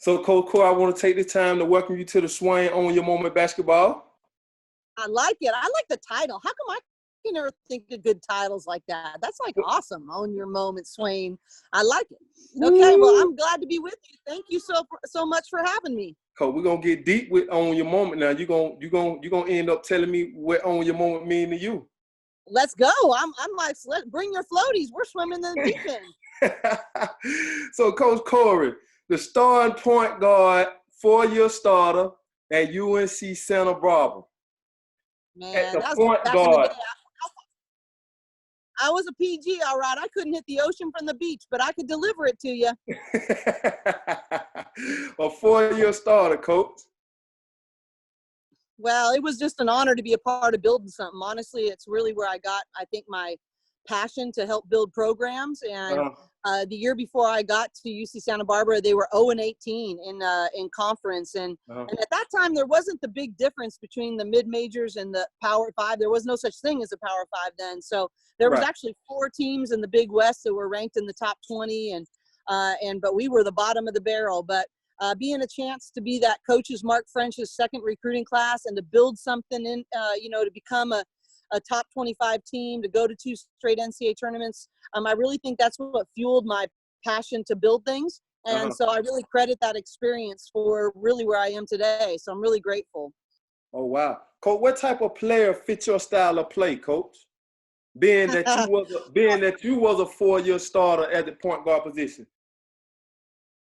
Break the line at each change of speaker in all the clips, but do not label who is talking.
So, Coach Cole, I want to take this time to welcome you to the Swain Own Your Moment Basketball.
I like it. I like the title. How come I can never think of good titles like that? That's like awesome. Own Your Moment, Swain. I like it. Okay, well, I'm glad to be with you. Thank you so much for having me.
Coach, we're gonna get deep with Own Your Moment now. You're gonna end up telling me what Own Your Moment mean to you.
Let's go. I'm like, bring your floaties. We're swimming in the deep end.
So, Coach Cori, the starting point guard, 4-year starter at UNC Santa Barbara.
Man,
at the
that was
point
back
guard.
in the day. I was a PG, all right. I couldn't hit the ocean from the beach, but I could deliver it to you.
A 4-year starter, Coach.
Well, it was just an honor to be a part of building something. Honestly, it's really where I got, I think, my passion to help build programs. And the year before I got to UC Santa Barbara, they were 0-18 in conference. And at that time, there wasn't the big difference between the mid-majors and the Power 5. There was no such thing as a Power 5 then. So there was actually 4 teams in the Big West that were ranked in the top 20. But we were the bottom of the barrel. But being a chance to be that coach's Mark French's second recruiting class and to build something in, to become a top 25 team, to go to 2 straight NCAA tournaments. I really think that's what fueled my passion to build things. And so I really credit that experience for really where I am today. So I'm really grateful.
Oh, wow. Coach, what type of player fits your style of play, Coach? Being that you was a 4-year starter at the point guard position.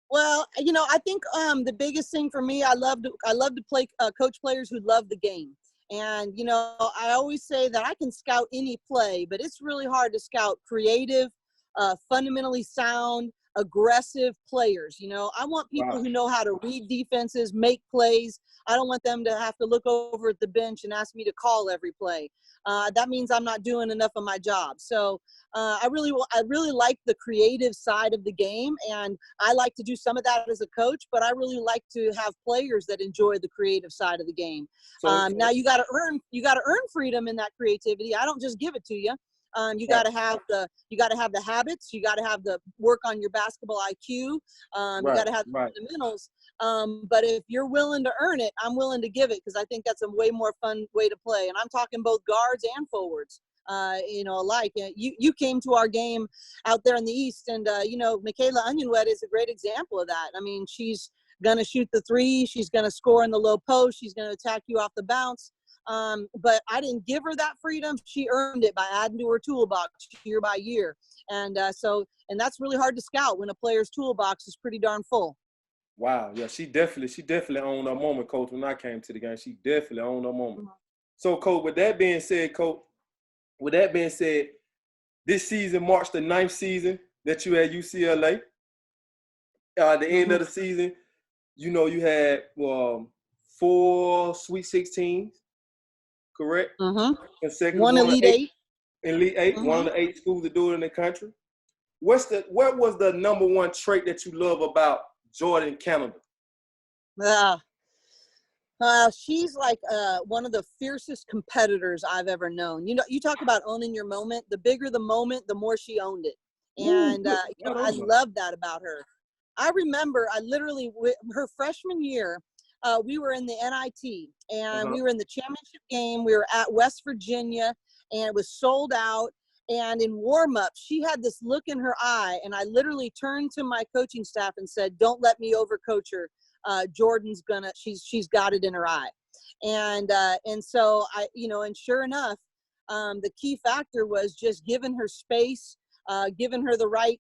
Well, I think the biggest thing for me, I love to play coach players who love the game. And, I always say that I can scout any play, but it's really hard to scout creative, fundamentally sound, aggressive players. I want people who know how to read defenses, make plays. I don't want them to have to look over at the bench and ask me to call every play. That means I'm not doing enough of my job. So I really like the creative side of the game, and I like to do some of that as a coach, but I really like to have players that enjoy the creative side of the game. Now you got to earn freedom in that creativity. I don't just give it to you. You got to have the habits. You got to have the work on your basketball IQ. You got to have the fundamentals. But if you're willing to earn it, I'm willing to give it, because I think that's a way more fun way to play. And I'm talking both guards and forwards, alike. You came to our game out there in the East, and Michaela Onyenwet is a great example of that. I mean, she's gonna shoot the 3. She's gonna score in the low post. She's gonna attack you off the bounce. But I didn't give her that freedom. She earned it by adding to her toolbox year by year. And that's really hard to scout when a player's toolbox is pretty darn full.
Wow. Yeah, she definitely owned her moment, Coach. When I came to the game, she definitely owned her moment. So, Coach, with that being said, this season marks the 9th season that you had UCLA. At the end of the season, you had 4 Sweet 16s. Correct?
One Elite 8.
Elite 8, one of the 8 schools to do it in the country. What was the number one trait that you love about Jordan Canada?
She's like one of the fiercest competitors I've ever known. You talk about owning your moment. The bigger the moment, the more she owned it. And, I love that about her. I remember her freshman year, we were in the NIT, and we were in the championship game. We were at West Virginia, and it was sold out. And in warm-up, she had this look in her eye, and I literally turned to my coaching staff and said, "Don't let me overcoach her. Jordan's she's got it in her eye." And so and sure enough, the key factor was just giving her space, giving her the right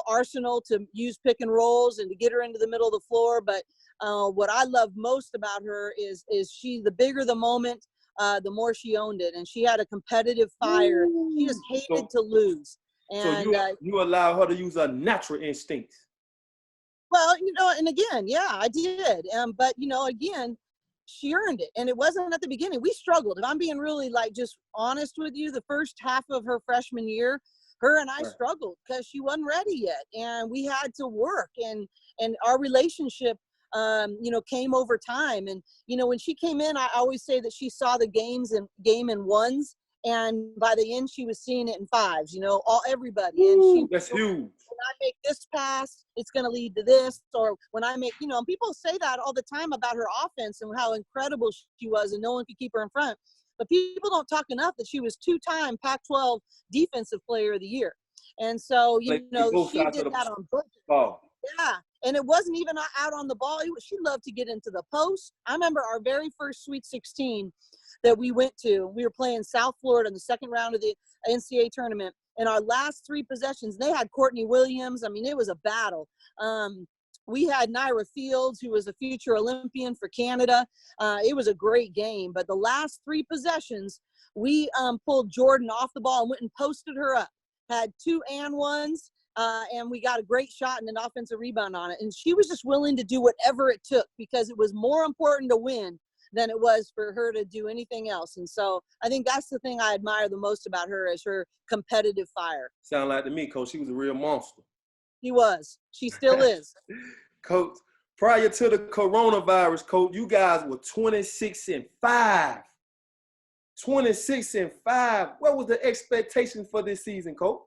arsenal to use pick and rolls and to get her into the middle of the floor. But what I love most about her is the bigger the moment, the more she owned it. And she had a competitive fire. She just hated to lose. And
so you allow her to use her natural instincts.
Well, and again, yeah, I did. But, again, she earned it. And it wasn't at the beginning. We struggled. If I'm being really just honest with you, the first half of her freshman year, her and I struggled because she wasn't ready yet. And we had to work, and our relationship, came over time. And, when she came in, I always say that she saw the game in ones And by the end, she was seeing it in fives, everybody. And she,
that's huge.
when I make this pass, it's going to lead to this. Or when I make, and people say that all the time about her offense and how incredible she was and no one could keep her in front. But people don't talk enough that she was 2-time Pac-12 Defensive Player of the Year. And so, she did that on both.
Oh.
Yeah. And it wasn't even out on the ball. She loved to get into the post. I remember our very first Sweet 16 that we went to. We were playing South Florida in the second round of the NCAA tournament. And our last 3 possessions, they had Courtney Williams. I mean, it was a battle. We had Naira Fields, who was a future Olympian for Canada. It was a great game. But the last 3 possessions, we pulled Jordan off the ball and went and posted her up. Had 2 and 1s. And we got a great shot and an offensive rebound on it. And she was just willing to do whatever it took because it was more important to win than it was for her to do anything else. And so I think that's the thing I admire the most about her is her competitive fire.
Sound like to me, Coach, she was a real monster.
She was. She still is.
Coach, prior to the coronavirus, Coach, you guys were 26-5. 26-5. What was the expectation for this season, Coach?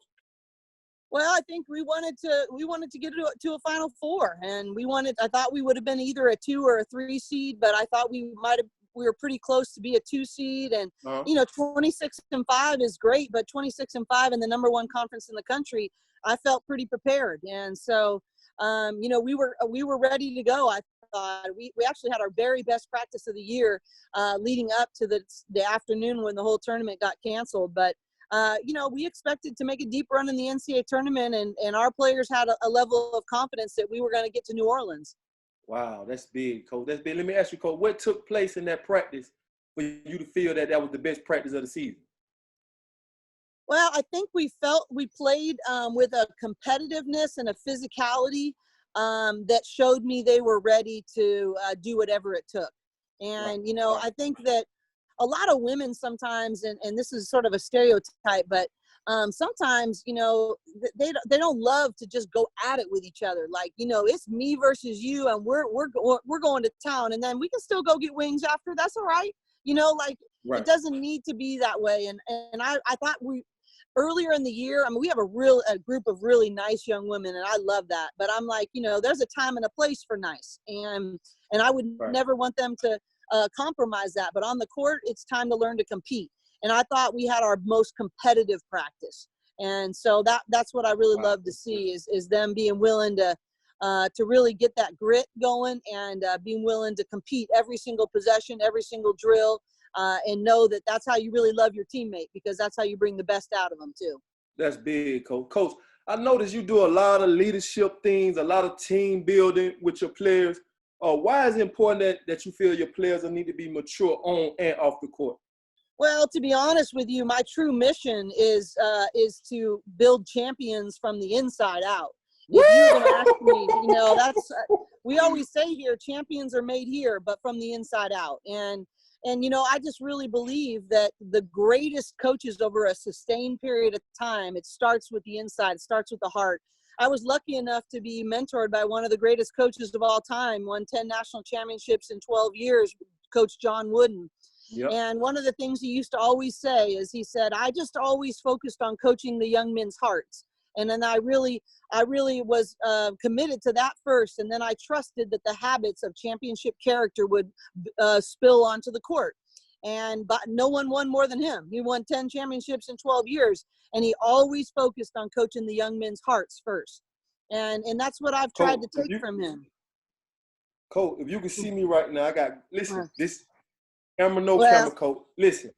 Well, I think we wanted to get to a Final Four, and I thought we would have been either a 2 or a 3 seed, but I thought we were pretty close to be a 2 seed, and 26-5 is great, but 26-5 in the number 1 conference in the country, I felt pretty prepared, and so we were ready to go. I thought we actually had our very best practice of the year leading up to the afternoon when the whole tournament got canceled, but. We expected to make a deep run in the NCAA tournament, and our players had a level of confidence that we were going to get to New Orleans.
Wow, that's big, Coach. That's big. Let me ask you, Coach, what took place in that practice for you to feel that was the best practice of the season?
Well, I think we played with a competitiveness and a physicality that showed me they were ready to do whatever it took. And, I think that a lot of women sometimes, and this is sort of a stereotype, but sometimes, they don't love to just go at it with each other. Like, it's me versus you, and we're going to town, and then we can still go get wings after. That's all right. Right. It doesn't need to be that way. And I thought earlier in the year, we have a group of really nice young women, and I love that. But I'm like, there's a time and a place for nice, and I would never want them to compromise that. But on the court, it's time to learn to compete. And I thought we had our most competitive practice. And so that's what I really love to see is them being willing to really get that grit going and being willing to compete every single possession, every single drill, and know that that's how you really love your teammate, because that's how you bring the best out of them too. That's
big, Coach. Coach, I noticed you do a lot of leadership things, a lot of team building with your players. Why is it important that you feel your players need to be mature on and off the court?
Well, to be honest with you, my true mission is to build champions from the inside out. If you're going to ask me, that's we always say here, champions are made here, but from the inside out. And I just really believe that the greatest coaches over a sustained period of time, it starts with the inside, it starts with the heart. I was lucky enough to be mentored by one of the greatest coaches of all time, won 10 national championships in 12 years, Coach John Wooden. Yep. And one of the things he used to always say is he said, I just always focused on coaching the young men's hearts. And then I really was committed to that first. And then I trusted that the habits of championship character would spill onto the court. But no one won more than him. He won 10 championships in 12 years. And he always focused on coaching the young men's hearts first. And that's what I've tried to take from him.
Coach, if you can see me right now, this camera, camera, Coach. Listen,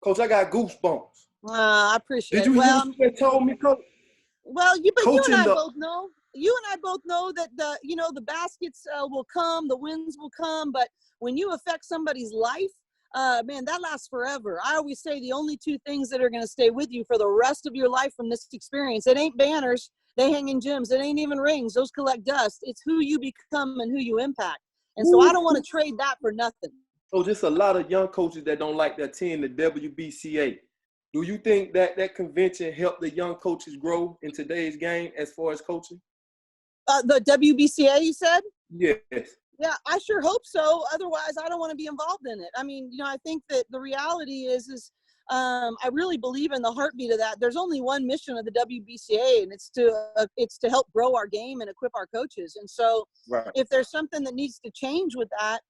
Coach, I got goosebumps.
I appreciate it.
Did you hear what they told me, Coach?
Well, you and I both know. You and I both know that the baskets will come, the wins will come, but when you affect somebody's life, man, that lasts forever. I always say the only 2 things that are going to stay with you for the rest of your life from this experience, it ain't banners, they hang in gyms, it ain't even rings, those collect dust. It's who you become and who you impact. And so I don't want to trade that for nothing.
So just a lot of young coaches that don't like that team, the WBCA. Do you think that convention helped the young coaches grow in today's game as far as coaching?
The WBCA, you said?
Yes.
Yeah, I sure hope so. Otherwise, I don't want to be involved in it. I think that the reality is I really believe in the heartbeat of that. There's only one mission of the WBCA, and it's to help grow our game and equip our coaches. And so
Right.
if there's something that needs to change with that,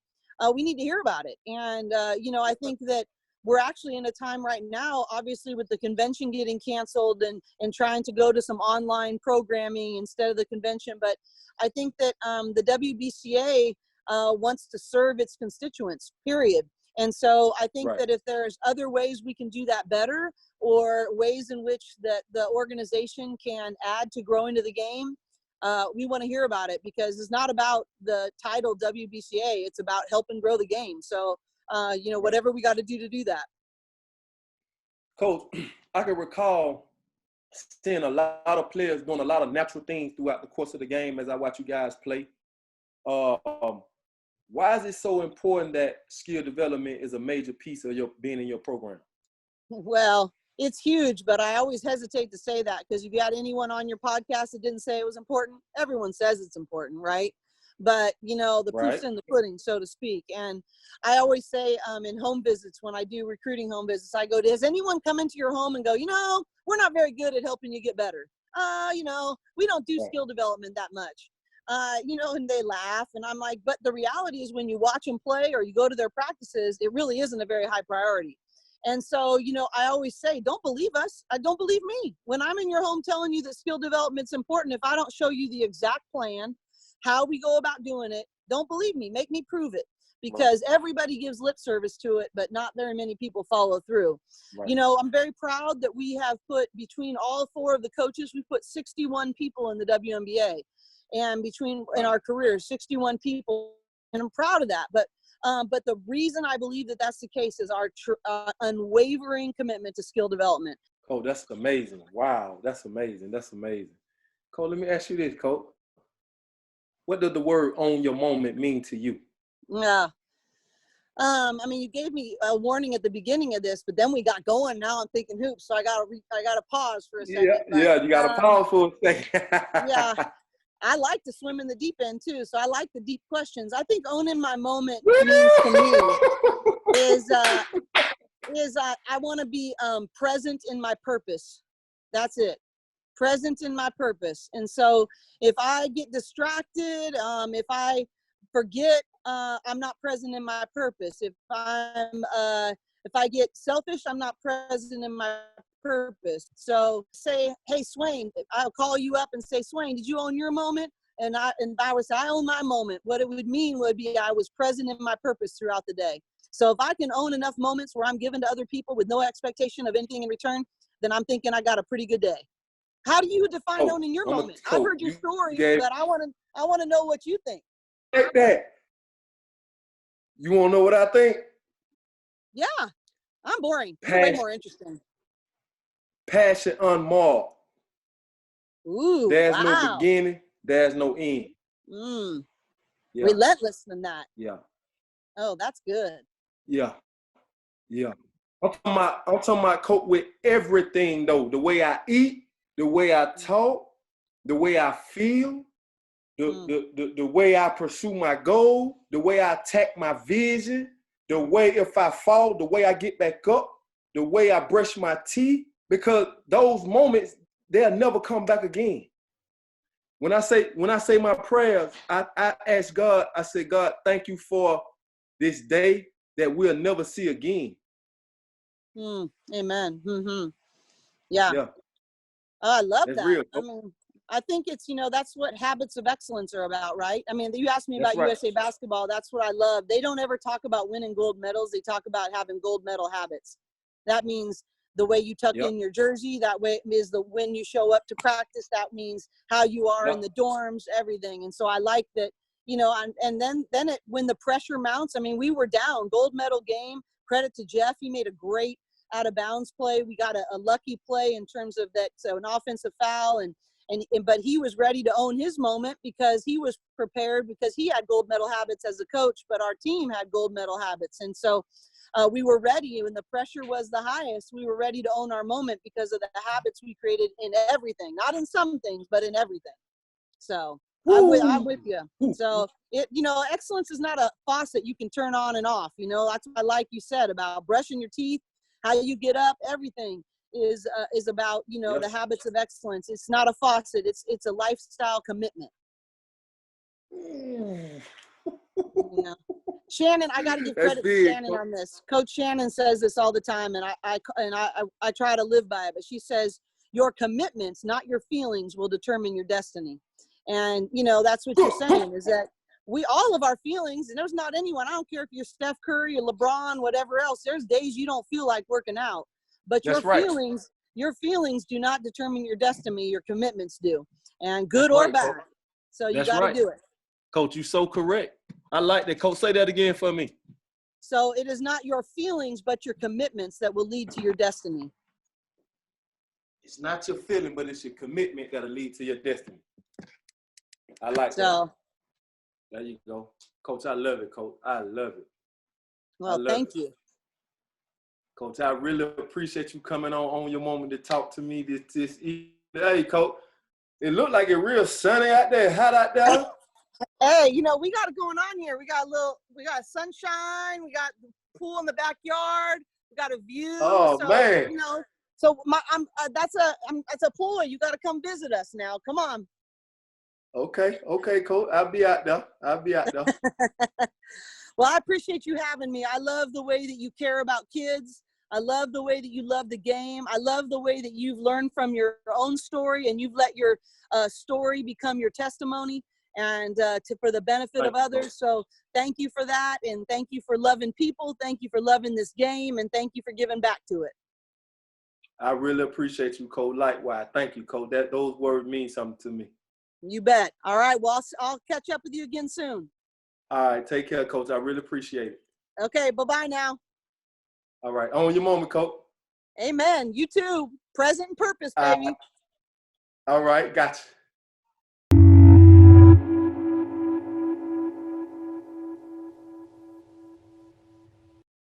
we need to hear about it. And, I think that we're actually in a time right now, obviously with the convention getting canceled and trying to go to some online programming instead of the convention. But I think that the WBCA wants to serve its constituents, period. And so I think that if there's other ways we can do that better, or ways in which the organization can add to growing to the game, we want to hear about it, because it's not about the title WBCA. It's about helping grow the game. So, whatever we got to do that.
Coach, I can recall seeing a lot of players doing a lot of natural things throughout the course of the game as I watch you guys play. Why is it so important that skill development is a major piece of your being in your program?
Well, it's huge, but I always hesitate to say that, because if you had anyone on your podcast that didn't say it was important, everyone says it's important, right? But, the proof's in the pudding, so to speak. And I always say in home visits, when I do recruiting home visits, I go, does anyone come into your home and go, we're not very good at helping you get better. We don't do skill development that much. And they laugh. And I'm like, but the reality is when you watch them play or you go to their practices, it really isn't a very high priority. And so, I always say, don't believe us. Don't believe me. When I'm in your home telling you that skill development's important, if I don't show you the exact plan, how we go about doing it, don't believe me. Make me prove it. Because everybody gives lip service to it, but not very many people follow through.
Right.
I'm very proud that we have put, between all 4 of the coaches, we put 61 people in the WNBA. And in our careers, 61 people, and I'm proud of that. But the reason I believe that that's the case is our unwavering commitment to skill development.
Oh, that's amazing. Wow, that's amazing. That's amazing. Coach, let me ask you this, Coach. What does the word "own your moment" mean to you?
Yeah. You gave me a warning at the beginning of this, but then we got going. Now I'm thinking hoops, so I gotta pause for a second.
Yeah, you gotta pause for a second.
Yeah. I like to swim in the deep end too, so I like the deep questions. I think owning my moment means to me is I want to be present in my purpose. That's it. Present in my purpose. And so if I get distracted, if I forget, I'm not present in my purpose. If I get selfish, I'm not present in my purpose. So say, hey, Swain, I'll call you up and say, Swain, did you own your moment? And I would say, I own my moment. What it would mean would be I was present in my purpose throughout the day. So if I can own enough moments where I'm giving to other people with no expectation of anything in return, then I'm thinking I got a pretty good day. How do you define owning your moment? I've heard your story, but I want to know what you think.
Like that. You want to know what I think?
Yeah, I'm boring. You're way more interesting.
Passion unmarred.
Ooh,
there's no beginning, there's no end.
Yeah. Relentless than that.
Yeah.
Oh, that's good.
Yeah. I'm talking about coach with everything though. The way I eat, the way I talk, the way I feel, the way I pursue my goal, the way I attack my vision, the way if I fall, the way I get back up, the way I brush my teeth, because those moments, they'll never come back again. When I say my prayers, I ask God, I say, God, thank you for this day that we'll never see again.
Amen. Yeah. Oh, I love that.
Real.
I think it's, that's what habits of excellence are about, right? You asked me about USA basketball. That's what I love. They don't ever talk about winning gold medals. They talk about having gold medal habits. That means the way you tuck in your jersey. That way is when you show up to practice. That means how you are in the dorms, everything. And so I like that, and then when the pressure mounts, we were down, gold medal game, credit to Jeff. He made a great out of bounds play. We got a lucky play in terms of that. So an offensive foul but he was ready to own his moment because he was prepared, because he had gold medal habits as a coach, but our team had gold medal habits. And so we were ready when the pressure was the highest. We were ready to own our moment because of the habits we created in everything, not in some things, but in everything. So I'm with you. So excellence is not a faucet you can turn on and off. That's what I like you said about brushing your teeth, how you get up, everything is about, you know, the habits of excellence. It's not a faucet. It's a lifestyle commitment. Yeah. Shannon, I got to give credit to Shannon on this. Coach Shannon says this all the time, and I try to live by it. But she says, your commitments, not your feelings, will determine your destiny. And, you know, that's what you're saying, is that we all of our feelings, and there's not anyone, I don't care if you're Steph Curry or LeBron, whatever else, there's days you don't feel like working out. But your feelings do not determine your destiny, your commitments do. And good or bad. Coach. So you got to do it.
Coach, you're so correct. I like that. Coach, say that again for me.
So it is not your feelings, but your commitments that will lead to your destiny.
It's not your feeling, but it's your commitment that'll lead to your destiny. I like that. There you go. Coach, I love it, Coach. I love it.
Well, thank you.
Coach, I really appreciate you coming on your moment to talk to me this evening. Hey, Coach, it looked like it's real sunny out there, hot out there.
Hey, you know, we got it going on here. We got sunshine. We got the pool in the backyard. We got a view.
Oh, so, man.
You know, so that's a ploy. You got to come visit us now. Come on.
Okay, Coach. I'll be out there.
Well, I appreciate you having me. I love the way that you care about kids. I love the way that you love the game. I love the way that you've learned from your own story, and you've let your story become your testimony, and for the benefit of others. So thank you for that, and thank you for loving people. Thank you for loving this game, and thank you for giving back to it.
I really appreciate you, Coach. Likewise. Thank you, Coach. Those words mean something to me.
You bet. All right. Well, I'll catch up with you again soon.
All right. Take care, Coach. I really appreciate it.
Okay. Bye-bye now.
All right. On your moment, Coach.
Amen. You too. Present and purpose, baby.
All right. Gotcha.